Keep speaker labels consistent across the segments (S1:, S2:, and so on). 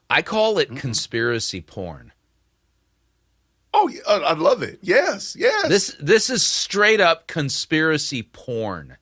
S1: I call it conspiracy porn.
S2: Oh, I love it. Yes.
S1: This is straight up conspiracy porn.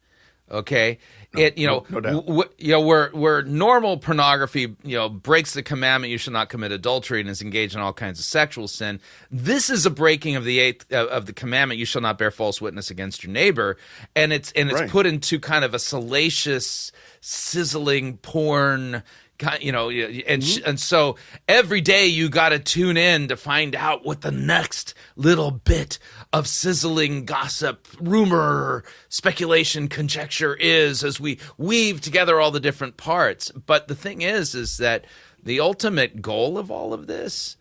S1: Okay,
S2: no doubt.
S1: where normal pornography, breaks the commandment, you shall not commit adultery, and is engaged in all kinds of sexual sin. This is a breaking of the eighth of the commandment, you shall not bear false witness against your neighbor, and it's
S2: Right.
S1: put into kind of a salacious, sizzling porn. And so every day you got to tune in to find out what the next little bit of sizzling gossip, rumor, speculation, conjecture is as we weave together all the different parts. But the thing is that the ultimate goal of all of this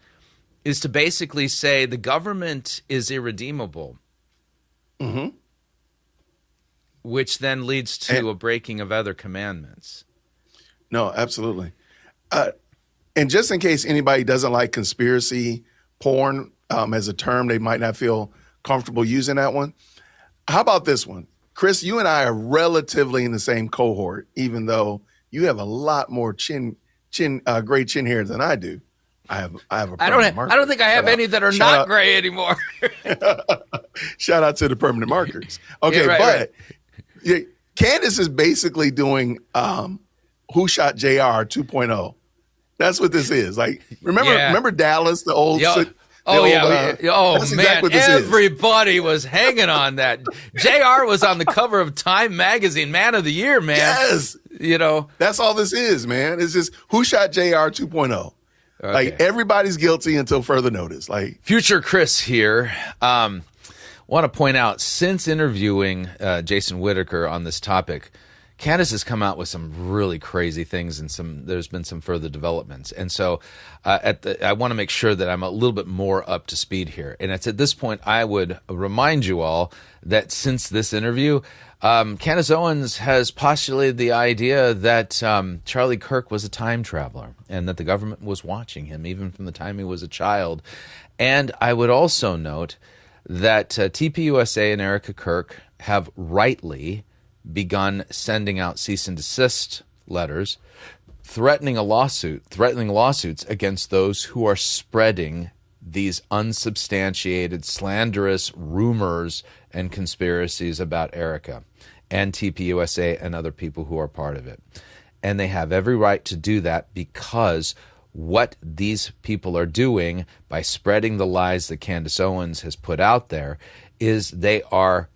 S1: is to basically say the government is irredeemable, which then leads to a breaking of other commandments.
S2: No, absolutely. And just in case anybody doesn't like conspiracy porn as a term, they might not feel comfortable using that one. How about this one? Chris, you and I are relatively in the same cohort, even though you have a lot more gray chin hair than I do. I have a
S1: I don't think I have any that are not gray anymore.
S2: Shout out to the permanent markers. Okay,
S1: Yeah, right.
S2: Yeah, Candace is basically doing Who Shot JR 2.0. That's what this is. Like, remember Dallas, the old.
S1: That's
S2: exactly
S1: man,
S2: what this
S1: everybody was hanging on that. JR was on the cover of Time Magazine, Man of the Year, man.
S2: Yes. That's all this is, man. It's just Who Shot JR 2.0. Okay. Like, everybody's guilty until further notice. Like,
S1: Future Chris here. Want to point out, since interviewing Jason Whitaker on this topic, Candace has come out with some really crazy things, and there's been some further developments. And so I want to make sure that I'm a little bit more up to speed here. And it's at this point I would remind you all that since this interview, Candace Owens has postulated the idea that Charlie Kirk was a time traveler and that the government was watching him even from the time he was a child. And I would also note that TPUSA and Erica Kirk have rightly begun sending out cease and desist letters, threatening lawsuits against those who are spreading these unsubstantiated, slanderous rumors and conspiracies about Erica and TPUSA and other people who are part of it. And they have every right to do that, because what these people are doing by spreading the lies that Candace Owens has put out there is they are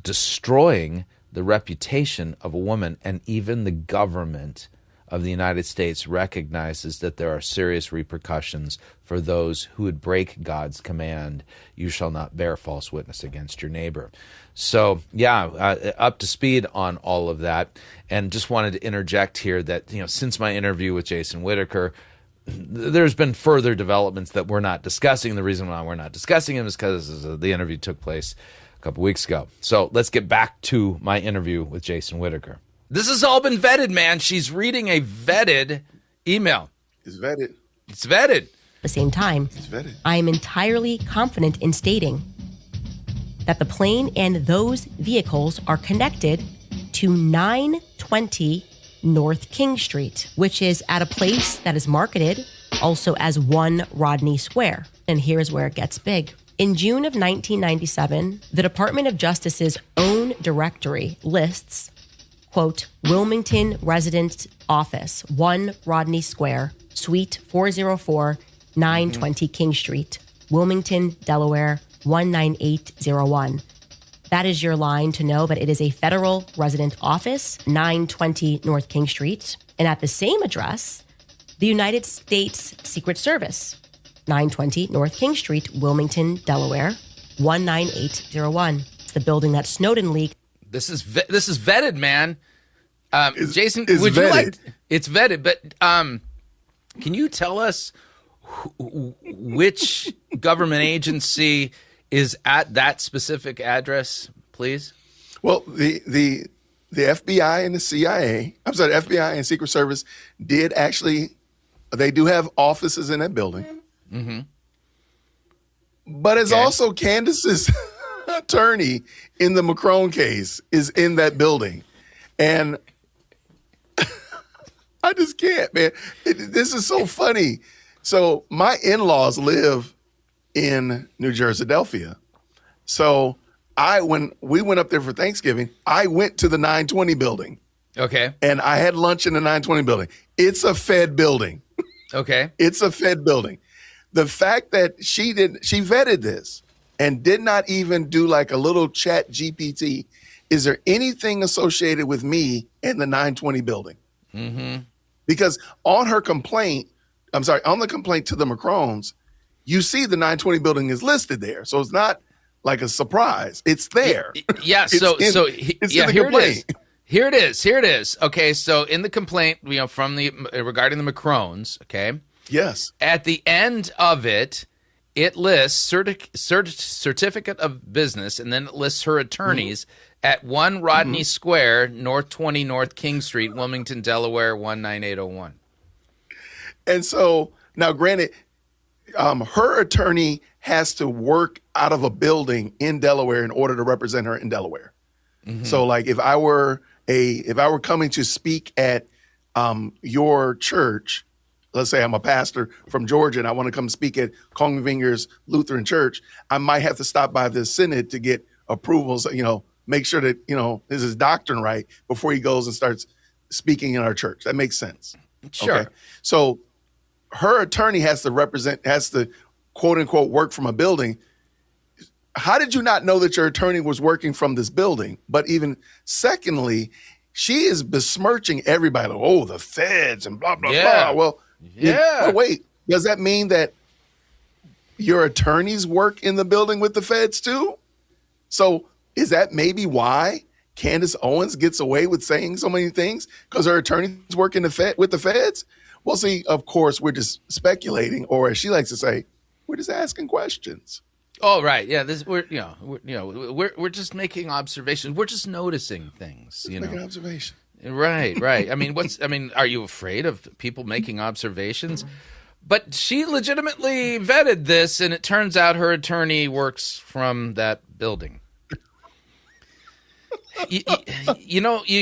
S1: destroying the reputation of a woman, and even the government of the United States recognizes that there are serious repercussions for those who would break God's command, you shall not bear false witness against your neighbor. So, up to speed on all of that, and just wanted to interject here that, since my interview with Jason Whitaker, there's been further developments that we're not discussing. The reason why we're not discussing them is because the interview took place a couple weeks ago. So let's get back to my interview with Jason Whitaker. This has all been vetted, man. She's reading a vetted email.
S2: It's vetted.
S1: At
S3: the same time, I am entirely confident in stating that the plane and those vehicles are connected to 920 North King Street, which is at a place that is marketed also as 1 Rodney Square. And here's where it gets big. In June of 1997, the Department of Justice's own directory lists, quote, Wilmington Residence Office, 1 Rodney Square, Suite 404, 920 King Street, Wilmington, Delaware, 19801. That is your line to know that it is a federal resident office, 920 North King Street. And at the same address, the United States Secret Service, 920 North King Street, Wilmington, Delaware, 19801. It's the building that Snowden leaked.
S1: This is vetted, man. Jason,
S2: it's
S1: would
S2: vetted.
S1: you like? It's vetted, but can you tell us which government agency is at that specific address, please?
S2: Well, the FBI and the CIA, I'm sorry, the FBI and Secret Service did actually, they do have offices in that building. Mm-hmm. But it's also Candace's attorney in the Macron case is in that building. And I just can't, man. This is so funny. So my in-laws live in New Jersey, Philadelphia. So when we went up there for Thanksgiving, I went to the 920 building.
S1: Okay.
S2: And I had lunch in the 920 building. It's a Fed building.
S1: Okay.
S2: It's a Fed building. The fact that she vetted this and did not even do like a little chat GPT. Is there anything associated with me in the 920 building?
S1: Mm-hmm.
S2: Because on the complaint to the Macrones, you see the 920 building is listed there. So it's not like a surprise. It's there.
S1: Yeah.
S2: It's in the complaint.
S1: Here it is. Okay. So in the complaint, from regarding the Macrones, okay.
S2: Yes.
S1: At the end of it, it lists certificate of business, and then it lists her attorneys at 1 Rodney Square, North 20 North King Street, Wilmington, Delaware, 19801.
S2: And so now, granted, her attorney has to work out of a building in Delaware in order to represent her in Delaware. Mm-hmm. So, like, if I were coming to speak at your church, let's say I'm a pastor from Georgia and I want to come speak at Kong Vinger's Lutheran Church, I might have to stop by the synod to get approvals, make sure that, this is doctrine right before he goes and starts speaking in our church. That makes sense.
S1: Sure. Okay?
S2: So her attorney has to quote unquote work from a building. How did you not know that your attorney was working from this building? But even secondly, she is besmirching everybody. Like, oh, the feds and blah, blah, blah. Well, wait, does that mean that your attorneys work in the building with the feds too? So is that maybe why Candace Owens gets away with saying so many things? Because her attorneys work with the feds? Well, see, of course, we're just speculating, or as she likes to say, we're just asking questions.
S1: Oh, right. Yeah, we're just making observations. We're just noticing things,
S2: Making observations.
S1: Right. Are you afraid of people making observations? But she legitimately vetted this, and it turns out her attorney works from that building. You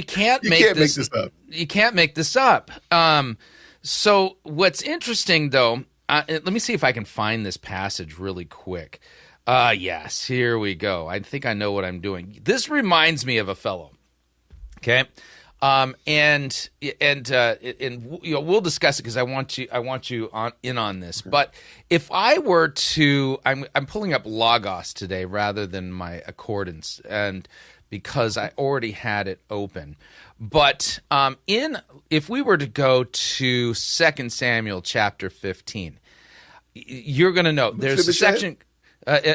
S1: can't make this up. You can't make this up. So what's interesting, though, let me see if I can find this passage really quick. Yes, here we go. I think I know what I'm doing. This reminds me of a fellow. Okay. And we'll discuss it because I want you in on this. But if I were to, I'm pulling up Logos today rather than my accordance, and because I already had it open. But if we were to go to 2 Samuel chapter 15, you're going to know there's a section.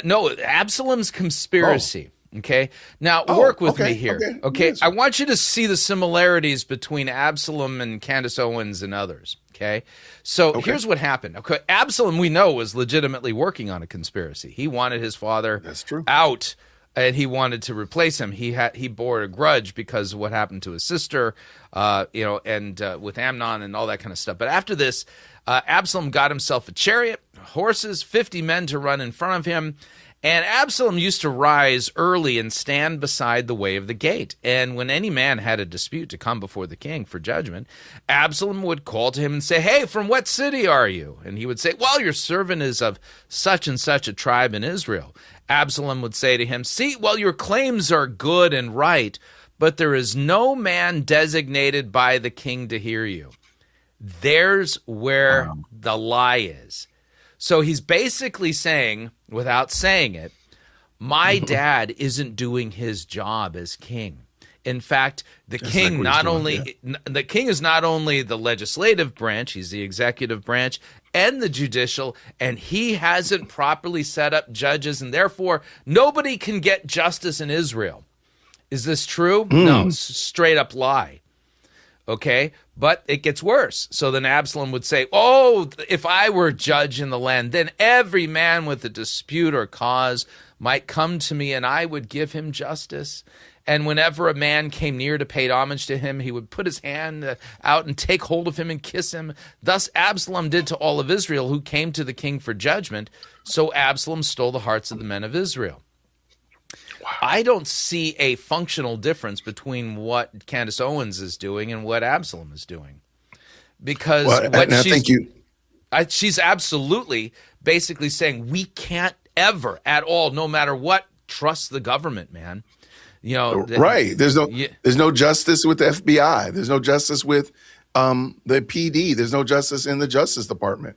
S1: No, Absalom's conspiracy. Okay. Now work with me here. Okay. Yes. I want you to see the similarities between Absalom and Candace Owens and others. Okay. So here's what happened. Okay. Absalom, we know, was legitimately working on a conspiracy. He wanted his father out, and he wanted to replace him. He bore a grudge because of what happened to his sister, and with Amnon and all that kind of stuff. But after this, Absalom got himself a chariot, horses, 50 men to run in front of him. And Absalom used to rise early and stand beside the way of the gate. And when any man had a dispute to come before the king for judgment, Absalom would call to him and say, "Hey, from what city are you?" And he would say, "Well, your servant is of such and such a tribe in Israel." Absalom would say to him, "See, well, your claims are good and right, but there is no man designated by the king to hear you." There's where the lie is. So he's basically saying, without saying it, my dad isn't doing his job as king. In fact, the king is not only the legislative branch, he's the executive branch and the judicial, and he hasn't properly set up judges, and therefore nobody can get justice in Israel. Is this true? No, it's a straight up lie. Okay, but it gets worse. So then Absalom would say, "Oh, if I were judge in the land, then every man with a dispute or cause might come to me, and I would give him justice. And whenever a man came near to pay homage to him, he would put his hand out and take hold of him and kiss him. Thus Absalom did to all of Israel who came to the king for judgment. So Absalom stole the hearts of the men of Israel." Wow. I don't see a functional difference between what Candace Owens is doing and what Absalom is doing. because she's absolutely basically saying we can't ever at all, no matter what, trust the government, man. You know,
S2: right? There's no justice with the FBI. There's no justice with the PD. There's no justice in the Justice Department.